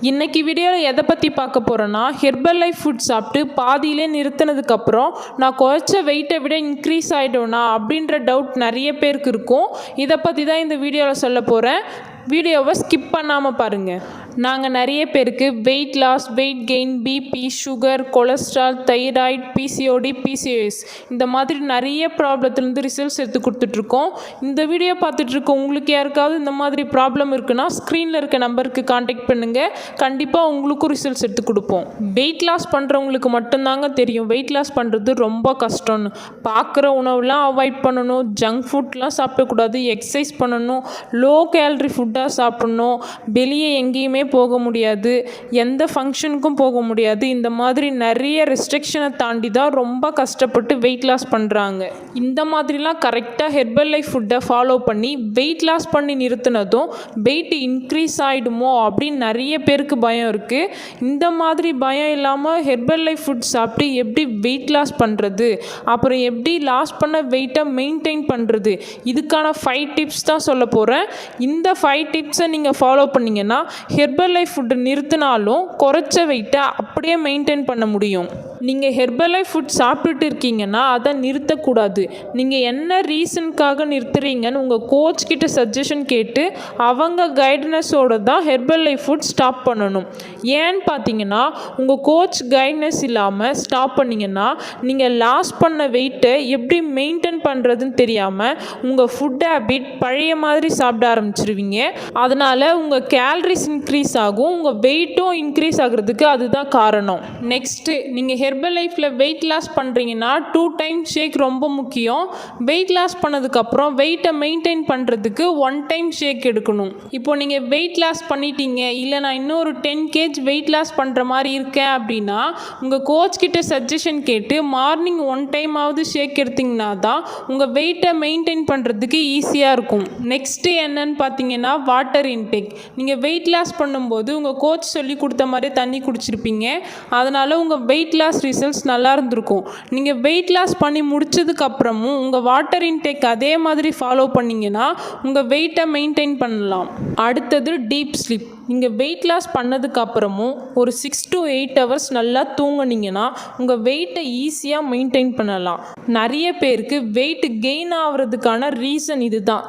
இன்னைக்கு வீடியோவில் எதை பற்றி பார்க்க போகிறேன்னா, ஹெர்பல் லைஃப் ஃபுட் சாப்பிட்டு பாதியிலே நிறுத்தினதுக்கப்புறம் நான் குறைச்ச வெயிட்டை விட இன்க்ரீஸ் ஆகிட்டோனா அப்படின்ற டவுட் நிறைய பேருக்கு இருக்கும். இதை பற்றி தான் இந்த வீடியோவில் சொல்ல போகிறேன். வீடியோவை ஸ்கிப் பண்ணாமல் பாருங்கள். நாங்கள் நிறைய பேருக்கு weight loss, weight gain, BP, sugar, cholesterol, thyroid, PCOD, PCOS இந்த மாதிரி நிறைய ப்ராப்ளத்துலேருந்து ரிசல்ட்ஸ் எடுத்து கொடுத்துட்ருக்கோம். இந்த வீடியோ பார்த்துட்ருக்க உங்களுக்கு யாருக்காவது இந்த மாதிரி ப்ராப்ளம் இருக்குன்னா ஸ்க்ரீனில் இருக்க நம்பருக்கு காண்டாக்ட் பண்ணுங்கள். கண்டிப்பாக உங்களுக்கும் ரிசல்ட்ஸ் எடுத்து கொடுப்போம். வெயிட் லாஸ் பண்ணுறவங்களுக்கு மட்டும்தாங்க தெரியும் வெயிட் லாஸ் பண்ணுறது ரொம்ப கஷ்டம்னு. பார்க்குற உணவுலாம் அவாய்ட் பண்ணணும், ஜங்க் ஃபுட்லாம் சாப்பிடக்கூடாது, எக்ஸசைஸ் பண்ணணும், லோ கேலரி ஃபுட்டாக சாப்பிடணும், வெளியே எங்கேயுமே போக முடியாது, எந்த ஃபங்க்ஷனுக்கும் போக முடியாது. இந்த மாதிரி நிறைய ரெஸ்ட்ரிக்ஷனை தாண்டி தான் ரொம்ப கஷ்டப்பட்டு வெயிட் லாஸ் பண்ணுறாங்க. இந்த மாதிரிலாம் கரெக்டாக ஹெர்பல் லைஃப் ஃபுட்டை ஃபாலோ பண்ணி வெயிட் லாஸ் பண்ணி நிறுத்தினதும் வெயிட் இன்க்ரீஸ் ஆகிடுமோ அப்படின்னு நிறைய பேருக்கு பயம் இருக்குது. இந்த மாதிரி பயம் இல்லாமல் ஹெர்பல் லைஃப் ஃபுட் சாப்பிட்டு எப்படி வெயிட் லாஸ் பண்ணுறது, அப்புறம் எப்படி லாஸ் பண்ண வெயிட்டை மெயின்டைன் பண்ணுறது, இதுக்கான 5 டிப்ஸ் தான் சொல்ல போகிறேன். இந்த 5 டிப்ஸை நீங்கள் ஃபாலோ பண்ணிங்கன்னா ஹெர்பல் லைஃப் ஃபுட்டு நிறுத்தினாலும் குறைச்ச வெயிட்டை அப்படியே மெயின்டைன் பண்ண முடியும். நீங்கள் ஹெர்பல் லைஃப் ஃபுட் சாப்பிட்டுட்டு இருக்கீங்கன்னா அதை நிறுத்தக்கூடாது. நீங்கள் என்ன ரீசனுக்காக நிறுத்துறீங்கன்னு உங்கள் கோச் கிட்ட சஜஷன் கேட்டு அவங்க கைட்னஸோடு தான் ஹெர்பல் லைஃப் ஃபுட் ஸ்டாப் பண்ணணும். ஏன்னு பார்த்தீங்கன்னா, உங்கள் கோச் கைட்னஸ் இல்லாமல் ஸ்டாப் பண்ணிங்கன்னா நீங்கள் லாஸ் பண்ண வெயிட்டை எப்படி மெயின்டைன் பண்ணுறதுன்னு தெரியாமல் உங்கள் ஃபுட் ஹேபிட் பழைய மாதிரி சாப்பிட ஆரம்பிச்சிருவீங்க. அதனால் உங்கள் கேலரிஸ் இன்க்ரீஸ் ஆகும், உங்கள் வெயிட்டும் இன்க்ரீஸ் ஆகிறதுக்கு அதுதான் காரணம். நெக்ஸ்ட்டு, நீங்கள் ஹெர்பல் லைஃப்பில் வெயிட் லாஸ் பண்ணுறீங்கன்னா 2 டைம் ஷேக் ரொம்ப முக்கியம். வெயிட் லாஸ் பண்ணதுக்கப்புறம் வெயிட்டை மெயின்டைன் பண்ணுறதுக்கு 1 டைம் ஷேக் எடுக்கணும். இப்போது நீங்கள் வெயிட் லாஸ் பண்ணிட்டீங்க, இல்லை நான் இன்னொரு 10 kg வெயிட் லாஸ் பண்ணுற மாதிரி இருக்கேன் அப்படின்னா உங்கள் கோச் கிட்ட சஜஷன் கேட்டு மார்னிங் 1 டைமாவது ஷேக் எடுத்திங்கன்னா தான் உங்கள் வெயிட்டை மெயின்டைன் பண்ணுறதுக்கு ஈஸியாக இருக்கும். நெக்ஸ்ட்டு என்னன்னு பார்த்தீங்கன்னா வாட்டர் இன்டேக். நீங்கள் வெயிட் லாஸ் பண்ணும்போது உங்கள் கோச் சொல்லி கொடுத்த மாதிரி தண்ணி குடிச்சிருப்பீங்க. அதனால் உங்கள் வெயிட் லாஸ் ரிசல்ட்ஸ் நல்லா இருந்திருக்கும். நீங்கள் வெயிட் லாஸ் பண்ணி முடிச்சதுக்கப்புறமும் உங்கள் வாட்டர் இன்டேக் அதே மாதிரி ஃபாலோ பண்ணிங்கன்னா உங்கள் வெயிட்டை மெயின்டைன் பண்ணலாம். அடுத்தது டீப் ஸ்லீப். நீங்கள் வெயிட் லாஸ் பண்ணதுக்கப்புறமும் ஒரு 6 to 8 hours நல்லா தூங்குனீங்கன்னா உங்கள் வெயிட்டை ஈஸியாக மெயின்டைன் பண்ணலாம். நிறைய பேருக்கு வெயிட் கெயின் ஆகிறதுக்கான ரீசன் இதுதான்,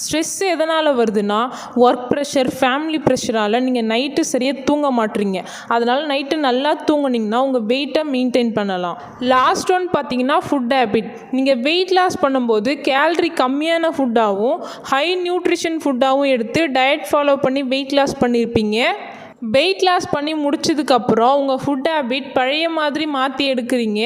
ஸ்ட்ரெஸ் எதனால் வருதுன்னா, ஒர்க் ப்ரெஷர், ஃபேமிலி ப்ரெஷரால் நீங்கள் நைட்டு சரியாக தூங்க மாட்டீங்க. அதனால் நைட்டு நல்லா தூங்குனீங்கன்னா உங்கள் வெயிட்டை மெயின்டைன் பண்ணலாம். லாஸ்ட் ஒன் பார்த்தீங்கன்னா ஃபுட் ஹேபிட். நீங்கள் வெயிட் லாஸ் பண்ணும்போது கேலரி கம்மியான ஃபுட்டாகவும் ஹை நியூட்ரிஷன் ஃபுட்டாகவும் எடுத்து டயட் ஃபாலோ பண்ணி வெயிட் லாஸ் பண்ணியிருப்பீங்க. வெயிட் லாஸ் பண்ணி முடிச்சதுக்கப்புறம் உங்கள் ஃபுட் ஹேபிட் பழைய மாதிரி மாற்றி எடுக்கிறீங்க.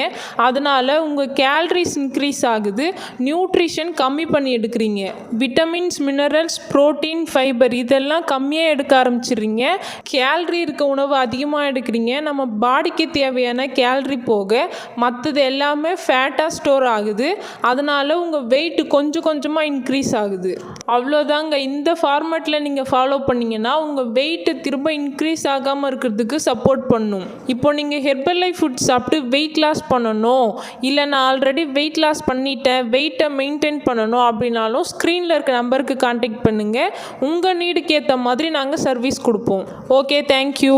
அதனால் உங்கள் கேலரிஸ் இன்க்ரீஸ் ஆகுது, நியூட்ரிஷன் கம்மி பண்ணி எடுக்கிறீங்க. விட்டமின்ஸ், மினரல்ஸ், ப்ரோட்டீன், ஃபைபர் இதெல்லாம் கம்மியாக எடுக்க ஆரம்பிச்சிடுறீங்க. கேலரி இருக்க உணவு அதிகமாக எடுக்கிறீங்க. நம்ம பாடிக்கு தேவையான கேலரி போக மற்றது எல்லாமே ஃபேட்டாக ஸ்டோர் ஆகுது. அதனால் உங்கள் வெயிட் கொஞ்சம் கொஞ்சமாக இன்க்ரீஸ் ஆகுது. அவ்வளோதாங்க. இந்த ஃபார்மேட்டில் நீங்கள் ஃபாலோ பண்ணிங்கன்னா உங்கள் வெயிட்டு திரும்ப இன்க்ரீஸ் ஆகாமல் இருக்கிறதுக்கு சப்போர்ட் பண்ணும். இப்போ நீங்கள் ஹெர்பல் லைஃப் ஃபுட் சாப்பிட்டு வெயிட் லாஸ் பண்ணணும், இல்லை நான் ஆல்ரெடி வெயிட் லாஸ் பண்ணிட்டேன், வெயிட்டை மெயின்டைன் பண்ணணும் அப்படின்னாலும் ஸ்க்ரீனில் இருக்க நம்பருக்கு காண்டாக்ட் பண்ணுங்கள். உங்கள் நீடுக்கு ஏற்ற மாதிரி நாங்கள் சர்வீஸ் கொடுப்போம். Okay, thank you.